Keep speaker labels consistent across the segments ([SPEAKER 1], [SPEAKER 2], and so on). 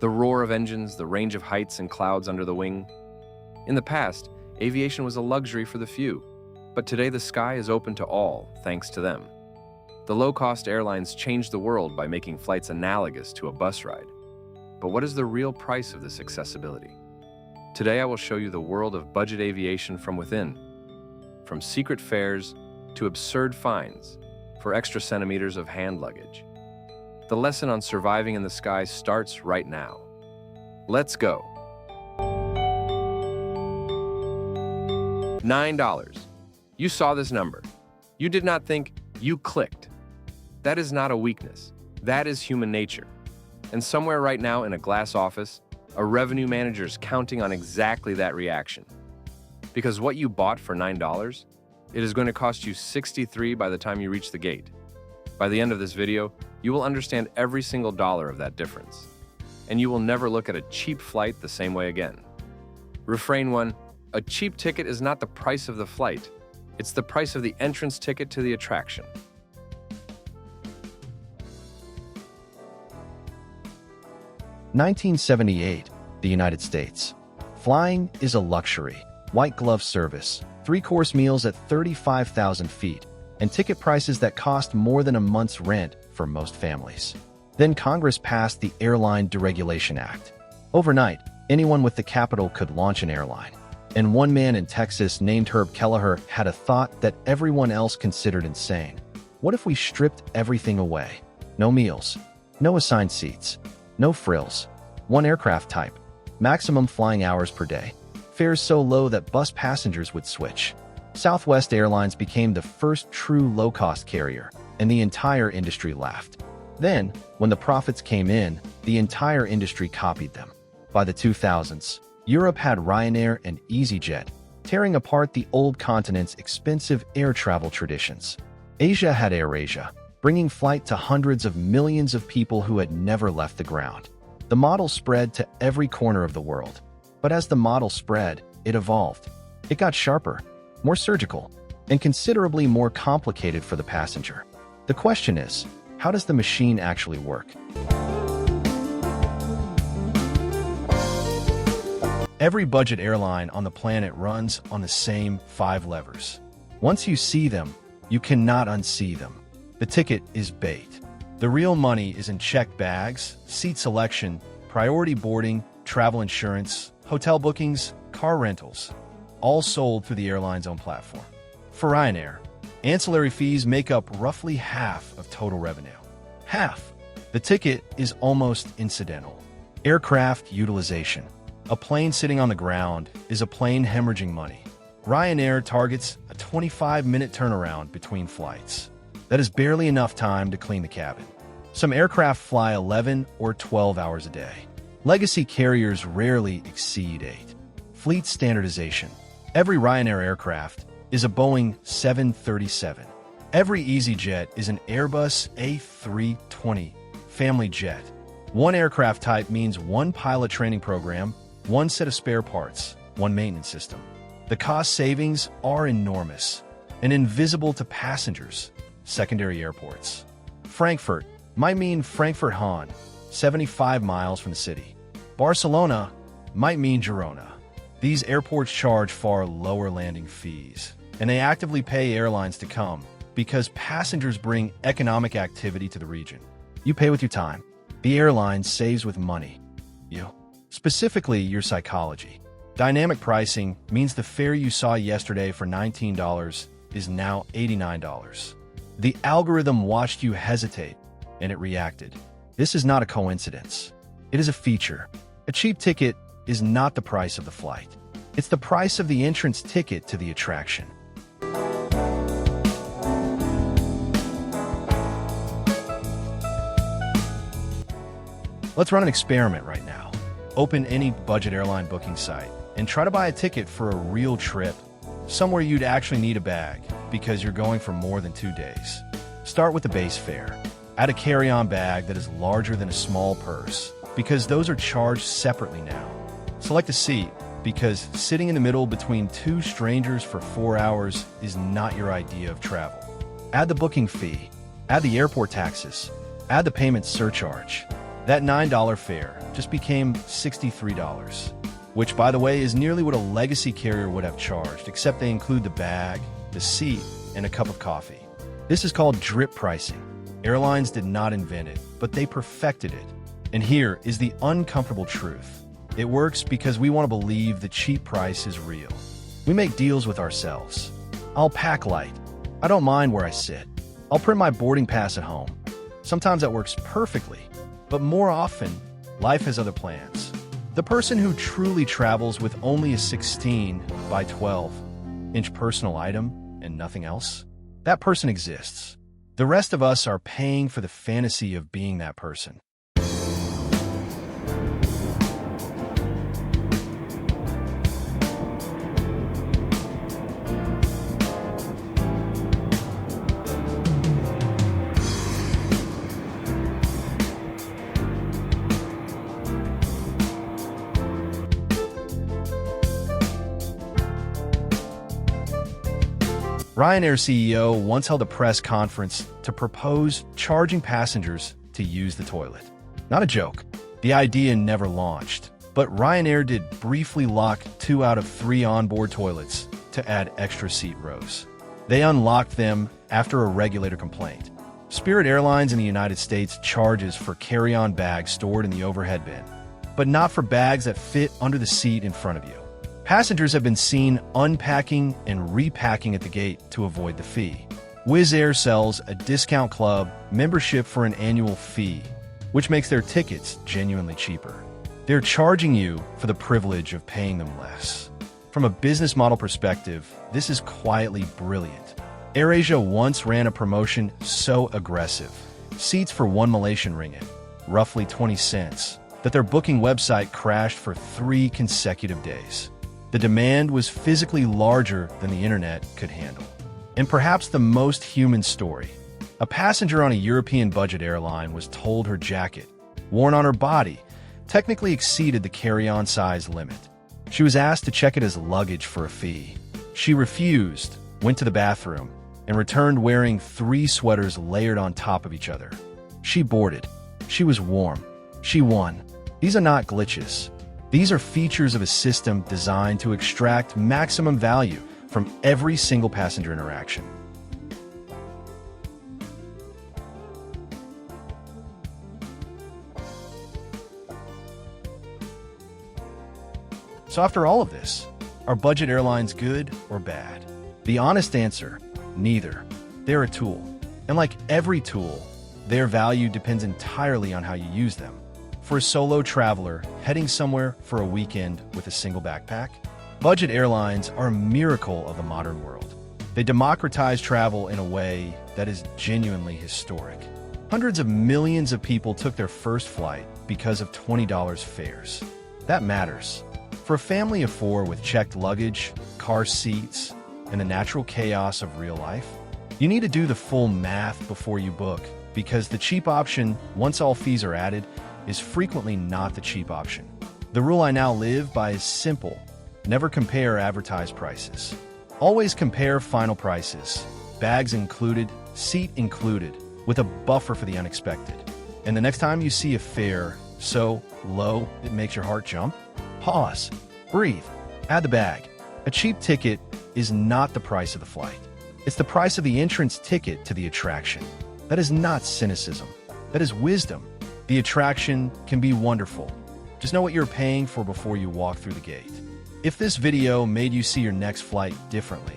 [SPEAKER 1] The roar of engines, the range of heights and clouds under the wing. In the past, aviation was a luxury for the few, but today the sky is open to all thanks to them. The low-cost airlines changed the world by making flights analogous to a bus ride. But what is the real price of this accessibility? Today I will show you the world of budget aviation from within, from secret fares to absurd fines for extra centimeters of hand luggage. The lesson on surviving in the sky starts right now. Let's go. $9. You saw this number. You did not think, you clicked. That is not a weakness. That is human nature. And somewhere right now in a glass office, a revenue manager is counting on exactly that reaction. Because what you bought for $9, it is going to cost you $63 by the time you reach the gate. By the end of this video, you will understand every single dollar of that difference. And you will never look at a cheap flight the same way again. Refrain 1, a cheap ticket is not the price of the flight. It's the price of the entrance ticket to the attraction.
[SPEAKER 2] (1978), the United States. Flying is a luxury. White glove service, 3-course meals at 35,000 feet, and ticket prices that cost more than a month's rent for most families. Then Congress passed the Airline Deregulation Act. Overnight, anyone with the capital could launch an airline. And one man in Texas named Herb Kelleher had a thought that everyone else considered insane. What if we stripped everything away? No meals, no assigned seats, no frills, one aircraft type, maximum flying hours per day, fares so low that bus passengers would switch. Southwest Airlines became the first true low-cost carrier, and the entire industry laughed. Then, when the profits came in, the entire industry copied them. By the 2000s, Europe had Ryanair and EasyJet, tearing apart the old continent's expensive air travel traditions. Asia had AirAsia, bringing flight to hundreds of millions of people who had never left the ground. The model spread to every corner of the world. But as the model spread, it evolved. It got sharper, more surgical, and considerably more complicated for the passenger. The question is, how does the machine actually work? Every budget airline on the planet runs on the same 5 levers. Once you see them, you cannot unsee them. The ticket is bait. The real money is in checked bags, seat selection, priority boarding, travel insurance, hotel bookings, car rentals, all sold through the airline's own platform. For Ryanair, ancillary fees make up roughly half of total revenue. Half. The ticket is almost incidental. Aircraft utilization. A plane sitting on the ground is a plane hemorrhaging money. Ryanair targets a 25-minute turnaround between flights. That is barely enough time to clean the cabin. Some aircraft fly 11 or 12 hours a day. Legacy carriers rarely exceed 8. Fleet standardization. Every Ryanair aircraft is a Boeing 737. Every EasyJet is an Airbus A320 family jet. One aircraft type means one pilot training program, one set of spare parts, one maintenance system. The cost savings are enormous and invisible to passengers. Secondary airports. Frankfurt might mean Frankfurt-Hahn, 75 miles from the city. Barcelona might mean Girona. These airports charge far lower landing fees, and they actively pay airlines to come because passengers bring economic activity to the region. You pay with your time. The airline saves with money. You. Specifically, your psychology. Dynamic pricing means the fare you saw yesterday for $19 is now $89. The algorithm watched you hesitate, and it reacted. This is not a coincidence. It is a feature. A cheap ticket is not the price of the flight. It's the price of the entrance ticket to the attraction. Let's run an experiment right now. Open any budget airline booking site and try to buy a ticket for a real trip, somewhere you'd actually need a bag because you're going for more than 2 days. Start with the base fare. Add a carry-on bag that is larger than a small purse, because those are charged separately now. Select a seat, because sitting in the middle between 2 strangers for 4 hours is not your idea of travel. Add the booking fee. Add the airport taxes. Add the payment surcharge. That $9 fare just became $63, which, by the way, is nearly what a legacy carrier would have charged, except they include the bag, the seat, and a cup of coffee. This is called drip pricing. Airlines did not invent it, but they perfected it. And here is the uncomfortable truth. It works because we want to believe the cheap price is real. We make deals with ourselves. I'll pack light. I don't mind where I sit. I'll print my boarding pass at home. Sometimes that works perfectly, but more often, life has other plans. The person who truly travels with only a 16 by 12-inch personal item and nothing else, that person exists. The rest of us are paying for the fantasy of being that person. Ryanair CEO once held a press conference to propose charging passengers to use the toilet. Not a joke. The idea never launched, but Ryanair did briefly lock 2 out of 3 onboard toilets to add extra seat rows. They unlocked them after a regulator complaint. Spirit Airlines in the United States charges for carry-on bags stored in the overhead bin, but not for bags that fit under the seat in front of you. Passengers have been seen unpacking and repacking at the gate to avoid the fee. Wizz Air sells a discount club membership for an annual fee, which makes their tickets genuinely cheaper. They're charging you for the privilege of paying them less. From a business model perspective, this is quietly brilliant. AirAsia once ran a promotion so aggressive, seats for 1 Malaysian ringgit, roughly 20 cents, that their booking website crashed for 3 consecutive days. The demand was physically larger than the internet could handle. And perhaps the most human story. A passenger on a European budget airline was told her jacket, worn on her body, technically exceeded the carry-on size limit. She was asked to check it as luggage for a fee. She refused, went to the bathroom, and returned wearing 3 sweaters layered on top of each other. She boarded. She was warm. She won. These are not glitches. These are features of a system designed to extract maximum value from every single passenger interaction. So after all of this, are budget airlines good or bad? The honest answer, neither. They're a tool. And like every tool, their value depends entirely on how you use them. For a solo traveler heading somewhere for a weekend with a single backpack, budget airlines are a miracle of the modern world. They democratize travel in a way that is genuinely historic. Hundreds of millions of people took their first flight because of $20 fares. That matters. For a family of 4 with checked luggage, car seats, and the natural chaos of real life, you need to do the full math before you book, because the cheap option, once all fees are added, is frequently not the cheap option. The rule I now live by is simple. Never compare advertised prices. Always compare final prices, bags included, seat included, with a buffer for the unexpected. And the next time you see a fare so low it makes your heart jump, pause, breathe, add the bag. A cheap ticket is not the price of the flight. It's the price of the entrance ticket to the attraction. That is not cynicism. That is wisdom. The attraction can be wonderful. Just know what you're paying for before you walk through the gate. If this video made you see your next flight differently,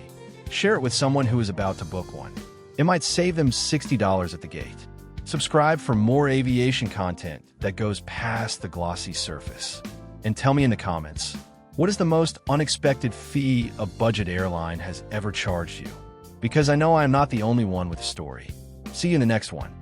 [SPEAKER 2] share it with someone who is about to book one. It might save them $60 at the gate. Subscribe for more aviation content that goes past the glossy surface. And tell me in the comments, what is the most unexpected fee a budget airline has ever charged you? Because I know I am not the only one with a story. See you in the next one.